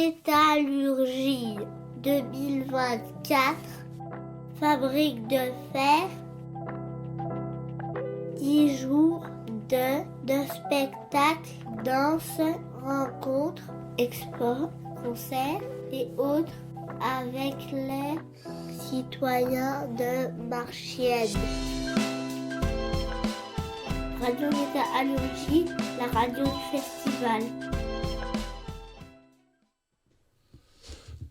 Métallurgie 2024, fabrique de fer, 10 jours de spectacles, danse, rencontres, expos, concerts et autres avec les citoyens de Marchiennes. Radio Métallurgie, la radio du festival.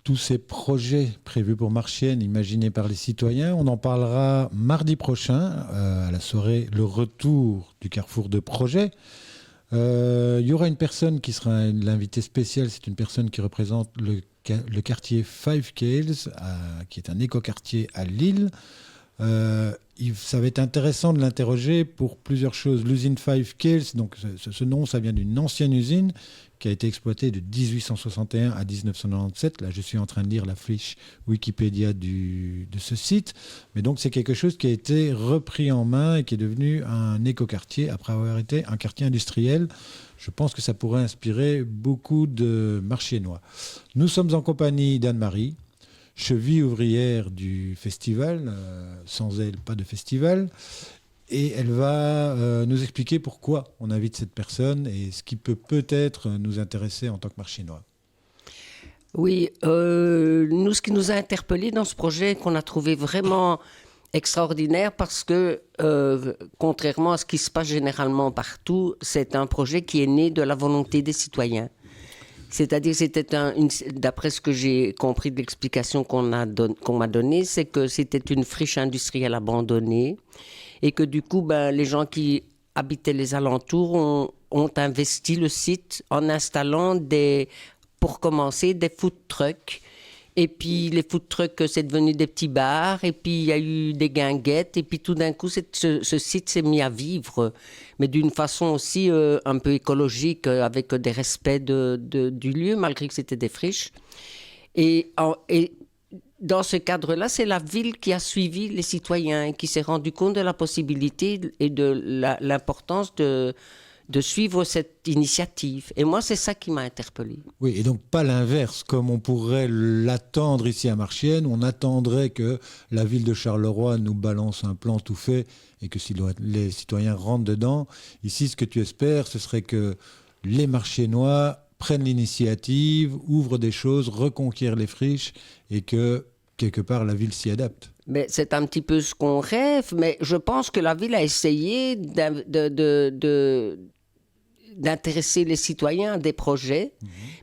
Tous ces projets prévus pour Marchiennes, imaginés par les citoyens, on en parlera mardi prochain à la soirée Le Retour du Carrefour de Projets. Il y aura une personne qui sera l'invité spécial, c'est une personne qui représente le quartier Five Cales, qui est un écoquartier à Lille. Ça va être intéressant de l'interroger pour plusieurs choses. L'usine Five Cales, donc ce nom, ça vient d'une ancienne usine qui a été exploitée de 1861 à 1997. Là, je suis en train de lire la fiche Wikipédia de ce site. Mais donc, c'est quelque chose qui a été repris en main et qui est devenu un écoquartier après avoir été un quartier industriel. Je pense que ça pourrait inspirer beaucoup de Marchiennois. Nous sommes en compagnie d'Anne-Marie, cheville ouvrière du festival. Sans elle, pas de festival. Et elle va nous expliquer pourquoi on invite cette personne et ce qui peut peut-être nous intéresser en tant que Marchiennois. Oui, nous, ce qui nous a interpellés dans ce projet, qu'on a trouvé vraiment extraordinaire, parce que, contrairement à ce qui se passe généralement partout, c'est un projet qui est né de la volonté des citoyens. C'est-à-dire, c'était d'après ce que j'ai compris de l'explication qu'on m'a donnée, c'est que c'était une friche industrielle abandonnée et que du coup, les gens qui habitaient les alentours ont investi le site en installant pour commencer, des food trucks. Et puis, les food trucks, c'est devenu des petits bars. Et puis, il y a eu des guinguettes. Et puis, tout d'un coup, ce site s'est mis à vivre, mais d'une façon aussi un peu écologique, avec des respects du lieu, malgré que c'était des friches. Et dans ce cadre-là, c'est la ville qui a suivi les citoyens et qui s'est rendu compte de la possibilité et de l'importance de suivre cette initiative. Et moi, c'est ça qui m'a interpellée. Oui, et donc pas l'inverse, comme on pourrait l'attendre ici à Marchiennes. On attendrait que la ville de Charleroi nous balance un plan tout fait et que si les citoyens rentrent dedans. Ici, ce que tu espères, ce serait que les Marchiennois prennent l'initiative, ouvrent des choses, reconquièrent les friches et que, quelque part, la ville s'y adapte. Mais c'est un petit peu ce qu'on rêve, mais je pense que la ville a essayé d'intéresser les citoyens à des projets,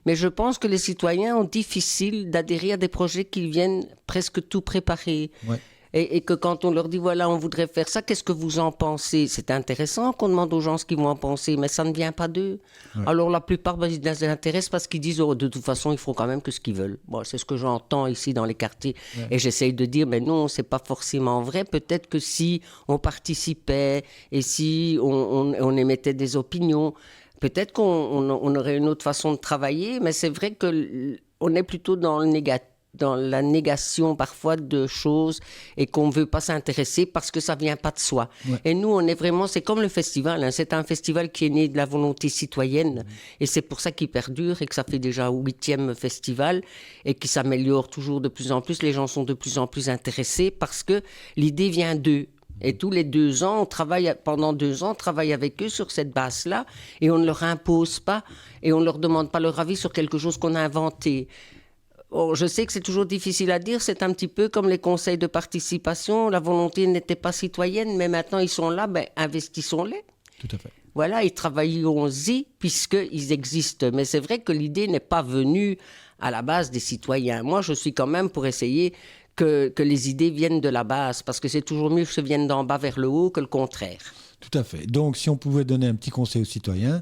mais je pense que les citoyens ont difficile d'adhérer à des projets qui viennent presque tout préparés. Ouais. Et que quand on leur dit, voilà, on voudrait faire ça, qu'est-ce que vous en pensez? C'est intéressant qu'on demande aux gens ce qu'ils vont en penser, mais ça ne vient pas d'eux. Ouais. Alors la plupart, ils les intéressent parce qu'ils disent, de toute façon, ils feront quand même que ce qu'ils veulent. Bon, c'est ce que j'entends ici dans les quartiers. Ouais. Et j'essaye de dire, mais non, c'est pas forcément vrai. Peut-être que si on participait et si on émettait des opinions, peut-être qu'on aurait une autre façon de travailler, mais c'est vrai qu'on est plutôt dans le négatif, dans la négation parfois de choses et qu'on ne veut pas s'intéresser parce que ça ne vient pas de soi. Ouais. Et nous, on est vraiment, c'est comme le festival, hein, c'est un festival qui est né de la volonté citoyenne et c'est pour ça qu'il perdure et que ça fait déjà 8e festival et qui s'améliore toujours de plus en plus. Les gens sont de plus en plus intéressés parce que l'idée vient d'eux. Et tous les 2 ans, pendant 2 ans, on travaille avec eux sur cette base-là et on ne leur impose pas et on ne leur demande pas leur avis sur quelque chose qu'on a inventé. Oh, je sais que c'est toujours difficile à dire, c'est un petit peu comme les conseils de participation, la volonté n'était pas citoyenne, mais maintenant ils sont là, investissons-les. Tout à fait. Voilà, et travaillons-y puisqu'ils existent. Mais c'est vrai que l'idée n'est pas venue à la base des citoyens. Moi, je suis quand même pour essayer que les idées viennent de la base, parce que c'est toujours mieux que ça vienne d'en bas vers le haut que le contraire. Tout à fait. Donc, si on pouvait donner un petit conseil aux citoyens,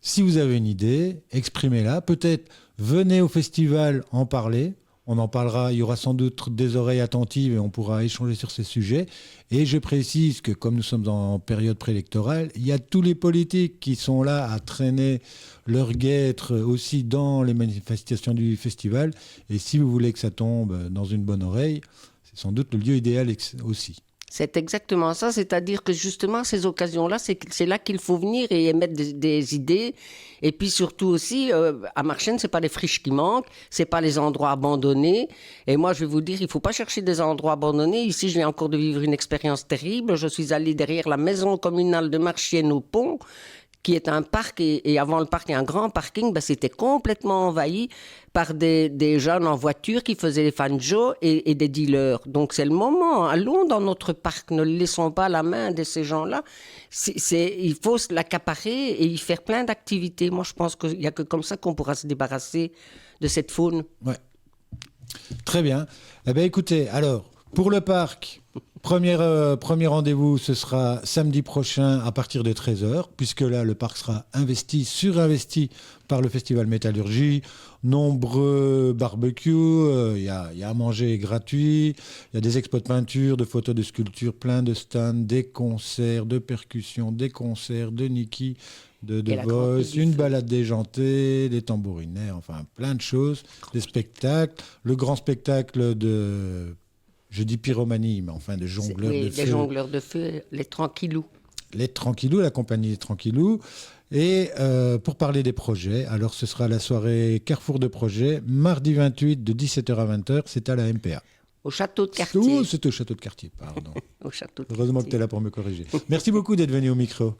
si vous avez une idée, exprimez-la. Peut-être venez au festival en parler. On en parlera, il y aura sans doute des oreilles attentives et on pourra échanger sur ces sujets. Et je précise que comme nous sommes en période préélectorale, il y a tous les politiques qui sont là à traîner leur guêtre aussi dans les manifestations du festival. Et si vous voulez que ça tombe dans une bonne oreille, c'est sans doute le lieu idéal aussi. C'est exactement ça, c'est-à-dire que justement, ces occasions-là, c'est là qu'il faut venir et émettre des idées. Et puis surtout aussi, à Marchienne, c'est pas les friches qui manquent, c'est pas les endroits abandonnés. Et moi, je vais vous dire, il faut pas chercher des endroits abandonnés. Ici, je viens encore de vivre une expérience terrible. Je suis allée derrière la maison communale de Marchienne au Pont, qui est un parc, et avant le parc, il y a un grand parking, c'était complètement envahi par des jeunes en voiture qui faisaient les fanjos et des dealers. Donc c'est le moment, allons dans notre parc, ne laissons pas la main de ces gens-là. Il faut l'accaparer et y faire plein d'activités. Moi, je pense qu'il n'y a que comme ça qu'on pourra se débarrasser de cette faune. Ouais. Très bien. Eh bien, écoutez, alors, pour le parc... Premier rendez-vous, ce sera samedi prochain à partir de 13h, puisque là, le parc sera surinvesti par le Festival Métallurgie. Nombreux barbecues, il y a à manger gratuit, il y a des expos de peinture, de photos, de sculptures, plein de stands, des concerts, de percussions, des concerts, de Niki, de Voice, une balade déjantée, des tambourinets, enfin plein de choses, des spectacles. Le grand spectacle de... Je dis pyromanie, mais enfin de jongleurs de feu. Les jongleurs de feu, les Tranquillous. Les Tranquillous, la compagnie des Tranquillous. Et pour parler des projets, alors ce sera la soirée Carrefour de Projets, mardi 28 de 17h à 20h, c'est à la MPA. Au château de Cartier. C'est au château de Cartier, pardon. Au château de Heureusement que tu es là pour me corriger. Merci beaucoup d'être venu au micro.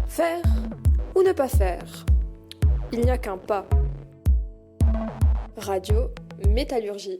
Faire ou ne pas faire, il n'y a qu'un pas. Radio Métallurgie.